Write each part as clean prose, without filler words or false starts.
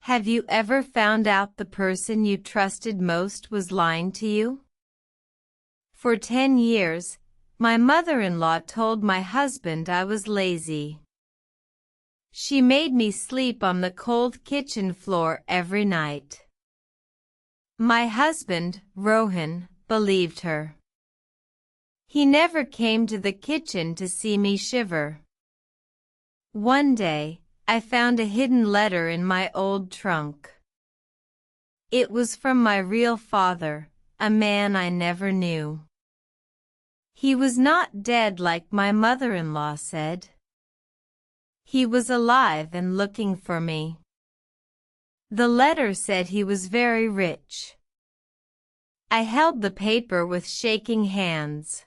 Have you ever found out the person you trusted most was lying to you? For 10 years, my mother-in-law told my husband I was lazy. She made me sleep on the cold kitchen floor every night. My husband, Rohan, believed her. He never came to the kitchen to see me shiver. One day, I found a hidden letter in my old trunk. It was from my real father, a man I never knew. He was not dead like my mother-in-law said. He was alive and looking for me. The letter said he was very rich. I held the paper with shaking hands.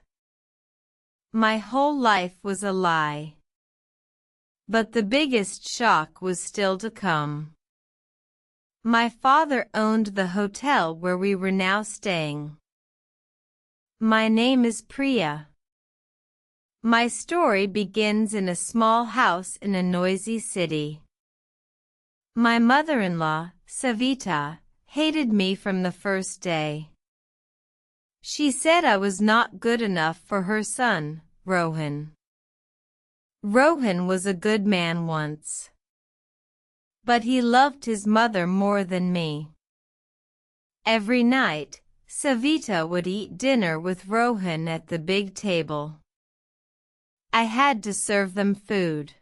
My whole life was a lie. But the biggest shock was still to come. My father owned the hotel where we were now staying. My name is Priya. My story begins in a small house in a noisy city. My mother-in-law, Savita, hated me from the first day. She said I was not good enough for her son, Rohan. Rohan was a good man once. But he loved his mother more than me. Every night, Savita would eat dinner with Rohan at the big table. I had to serve them food.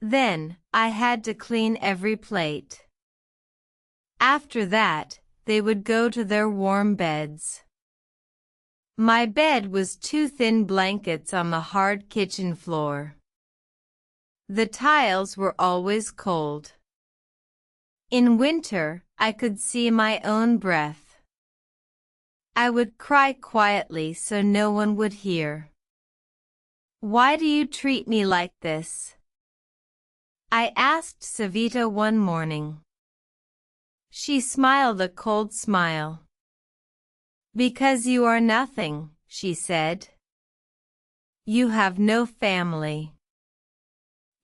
Then, I had to clean every plate. After that, they would go to their warm beds. My bed was 2 thin blankets on the hard kitchen floor. The tiles were always cold. In winter, I could see my own breath. I would cry quietly so no one would hear. Why do you treat me like this? I asked Savita one morning. She smiled a cold smile. Because you are nothing, she said. You have no family.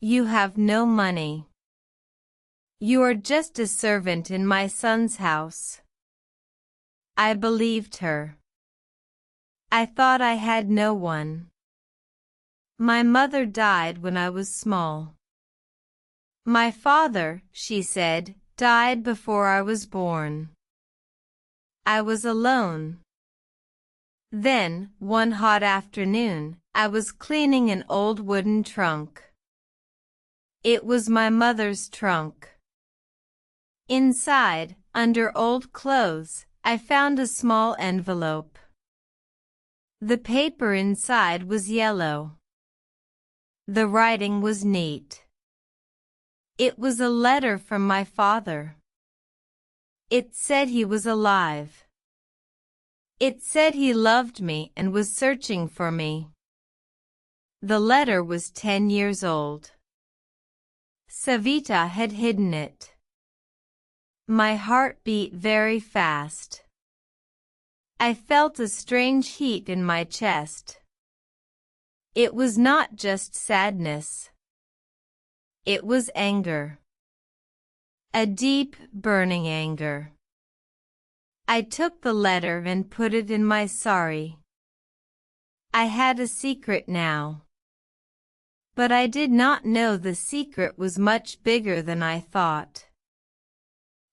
You have no money. You are just a servant in my son's house. I believed her. I thought I had no one. My mother died when I was small. My father, she said, died before I was born. I was alone. Then, one hot afternoon, I was cleaning an old wooden trunk. It was my mother's trunk. Inside, under old clothes, I found a small envelope. The paper inside was yellow. The writing was neat. It was a letter from my father. It said he was alive. It said he loved me and was searching for me. The letter was 10 years old. Savita had hidden it. My heart beat very fast. I felt a strange heat in my chest. It was not just sadness. It was anger. A deep, burning anger. I took the letter and put it in my sari. I had a secret now. But I did not know the secret was much bigger than I thought.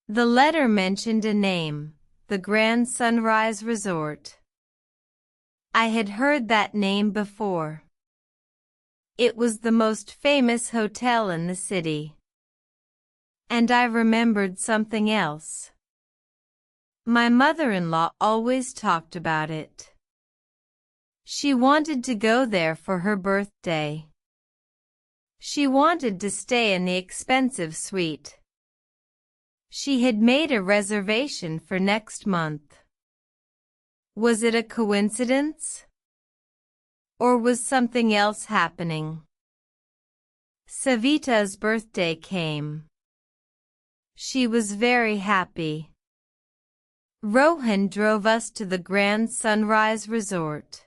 The letter mentioned a name, the Grand Sunrise Resort. I had heard that name before. It was the most famous hotel in the city. And I remembered something else. My mother-in-law always talked about it. She wanted to go there for her birthday. She wanted to stay in the expensive suite. She had made a reservation for next month. Was it a coincidence? Or was something else happening? Savita's birthday came. She was very happy. Rohan drove us to the Grand Sunrise Resort.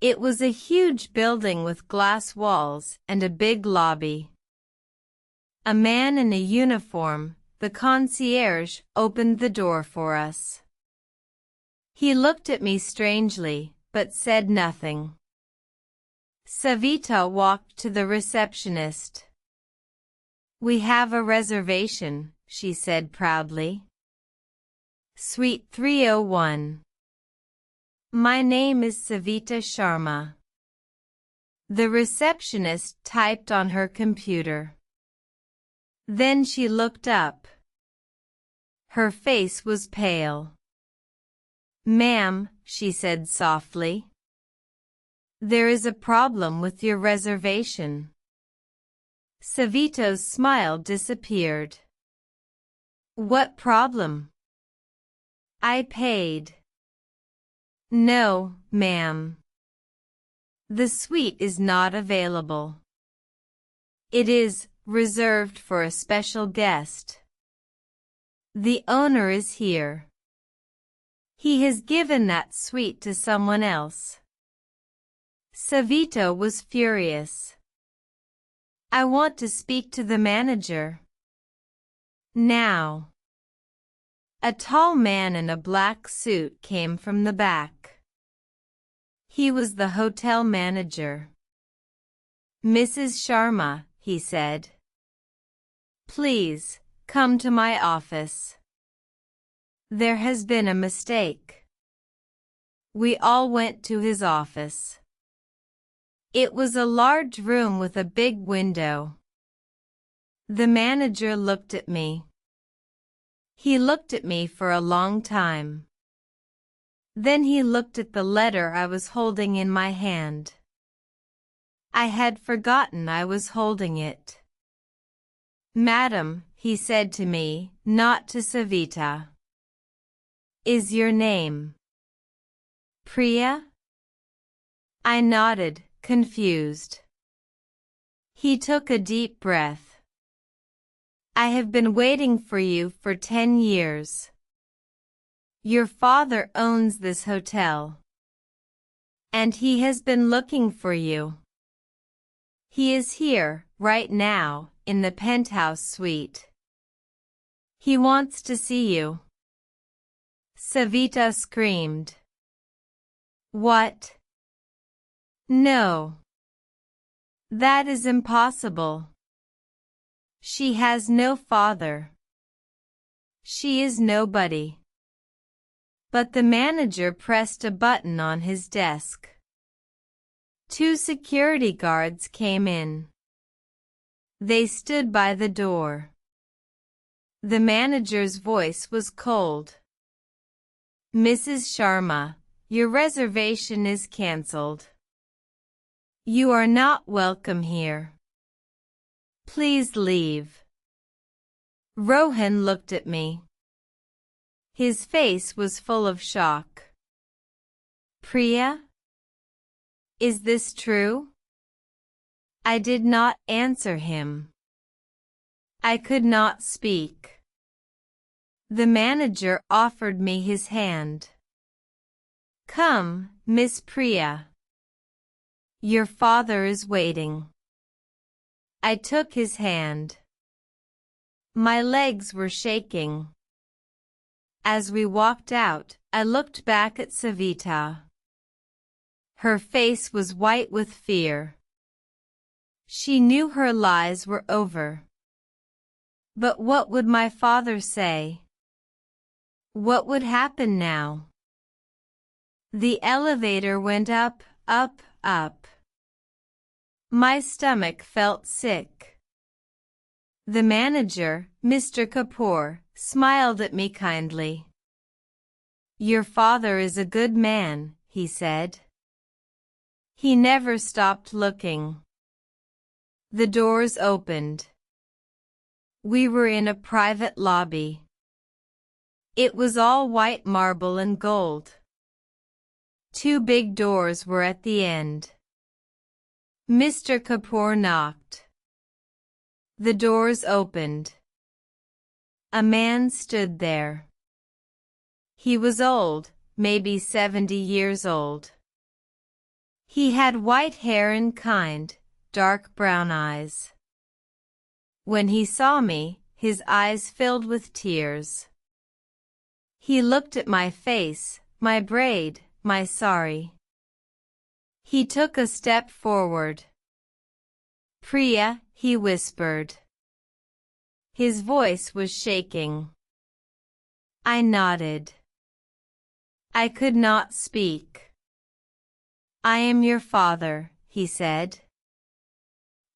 It was a huge building with glass walls and a big lobby. A man in a uniform, the concierge, opened the door for us. He looked at me strangely, but said nothing. Savita walked to the receptionist. "We have a reservation," she said proudly. Suite 301. "My name is Savita Sharma." The receptionist typed on her computer. Then she looked up. Her face was pale. "Ma'am," she said softly, "there is a problem with your reservation." Savita's smile disappeared. "What problem?" "I paid." "No, ma'am. The suite is not available. It is reserved for a special guest. The owner is here. He has given that suite to someone else." Savita was furious. "I want to speak to the manager. Now." A tall man in a black suit came from the back. He was the hotel manager. "Mrs. Sharma," he said, "please, come to my office. There has been a mistake." We all went to his office. It was a large room with a big window. The manager looked at me. He looked at me for a long time. Then he looked at the letter I was holding in my hand. I had forgotten I was holding it. "Madam," he said to me, not to Savita, "is your name Priya?" I nodded, confused. He took a deep breath. "I have been waiting for you for 10 years. Your father owns this hotel. And he has been looking for you. He is here, right now, in the penthouse suite. He wants to see you." Savita screamed. "What? No. That is impossible. She has no father. She is nobody." But the manager pressed a button on his desk. 2 security guards came in. They stood by the door. The manager's voice was cold. "Mrs. Sharma, your reservation is cancelled. You are not welcome here. Please leave." Rohan looked at me. His face was full of shock. "Priya? Is this true?" I did not answer him. I could not speak. The manager offered me his hand. "Come, Miss Priya. Your father is waiting." I took his hand. My legs were shaking. As we walked out, I looked back at Savita. Her face was white with fear. She knew her lies were over. But what would my father say? What would happen now? The elevator went up, up, up. My stomach felt sick. The manager, Mr. Kapoor, smiled at me kindly. "Your father is a good man," he said. He never stopped looking. The doors opened. We were in a private lobby. It was all white marble and gold. 2 big doors were at the end. Mr. Kapoor knocked. The doors opened. A man stood there. He was old, maybe 70 years old. He had white hair and kind, dark brown eyes. When he saw me, his eyes filled with tears. He looked at my face, my braid, my sari. He took a step forward. "Priya," he whispered. His voice was shaking. I nodded. I could not speak. "I am your father," he said.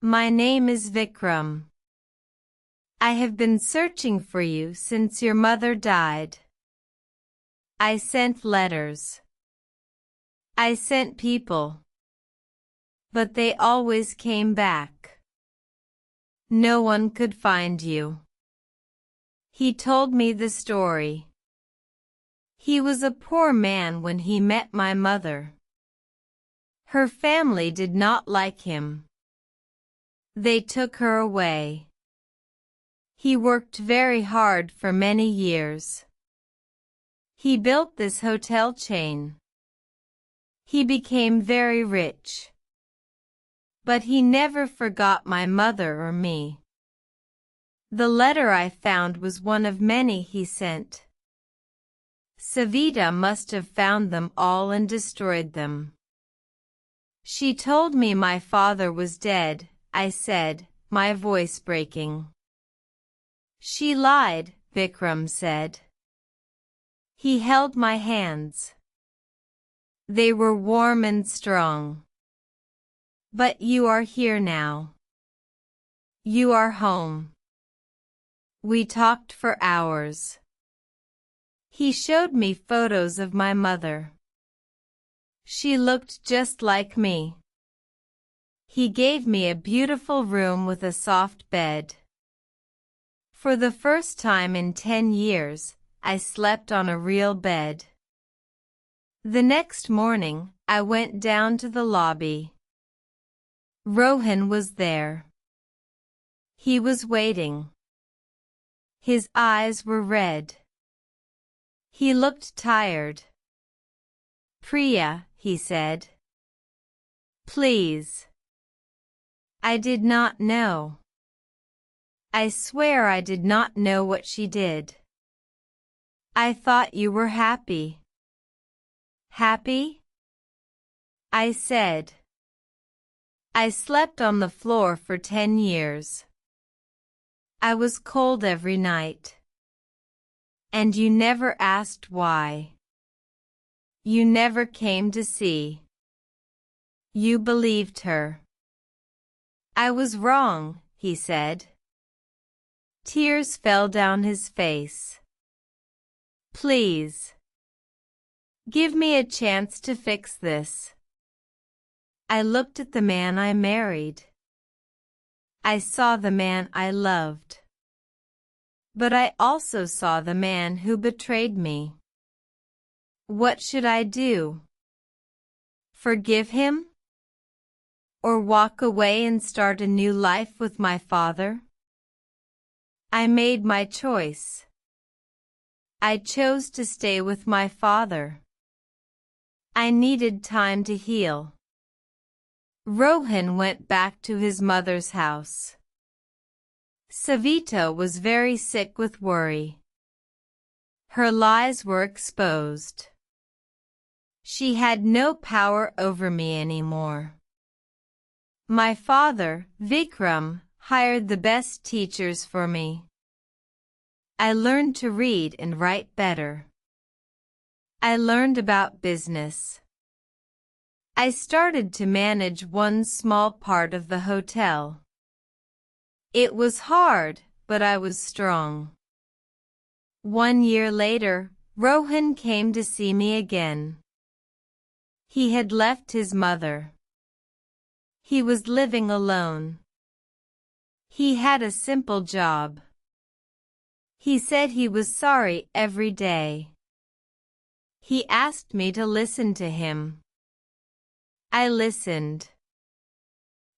"My name is Vikram. I have been searching for you since your mother died. I sent letters. I sent people. But they always came back. No one could find you." He told me the story. He was a poor man when he met my mother. Her family did not like him. They took her away. He worked very hard for many years. He built this hotel chain. He became very rich. But he never forgot my mother or me. The letter I found was one of many he sent. Savita must have found them all and destroyed them. She told me my father was dead, I said, my voice breaking. She lied, Vikram said. He held my hands. They were warm and strong. But you are here now. You are home. We talked for hours. He showed me photos of my mother. She looked just like me. He gave me a beautiful room with a soft bed. For the first time in 10 years, I slept on a real bed. The next morning, I went down to the lobby. Rohan was there. He was waiting. His eyes were red. He looked tired. "Priya," he said. "Please." I did not know. I swear I did not know what she did. "I thought you were happy." "Happy?" I said. "I slept on the floor for 10 years. I was cold every night. And you never asked why. You never came to see. You believed her." "I was wrong," he said. Tears fell down his face. "Please. Give me a chance to fix this." I looked at the man I married. I saw the man I loved. But I also saw the man who betrayed me. What should I do? Forgive him? Or walk away and start a new life with my father? I made my choice. I chose to stay with my father. I needed time to heal. Rohan went back to his mother's house. Savita was very sick with worry. Her lies were exposed. She had no power over me anymore. My father, Vikram, hired the best teachers for me. I learned to read and write better. I learned about business. I started to manage one small part of the hotel. It was hard, but I was strong. 1 year later, Rohan came to see me again. He had left his mother. He was living alone. He had a simple job. He said he was sorry every day. He asked me to listen to him. I listened.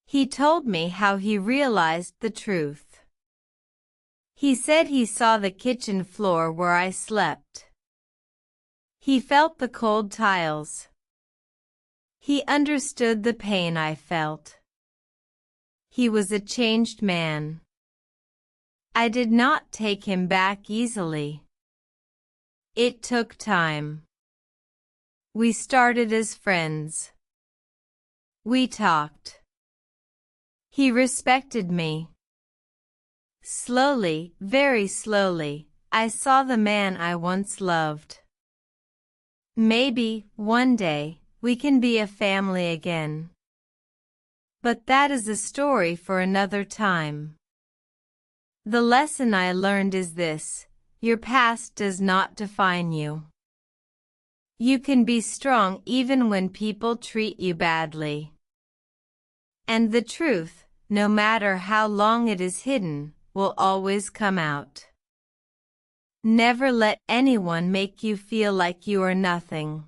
He told me how he realized the truth. He said he saw the kitchen floor where I slept. He felt the cold tiles. He understood the pain I felt. He was a changed man. I did not take him back easily. It took time. We started as friends. We talked. He respected me. Slowly, very slowly, I saw the man I once loved. Maybe, one day, we can be a family again. But that is a story for another time. The lesson I learned is this: your past does not define you. You can be strong even when people treat you badly. And the truth, no matter how long it is hidden, will always come out. Never let anyone make you feel like you are nothing.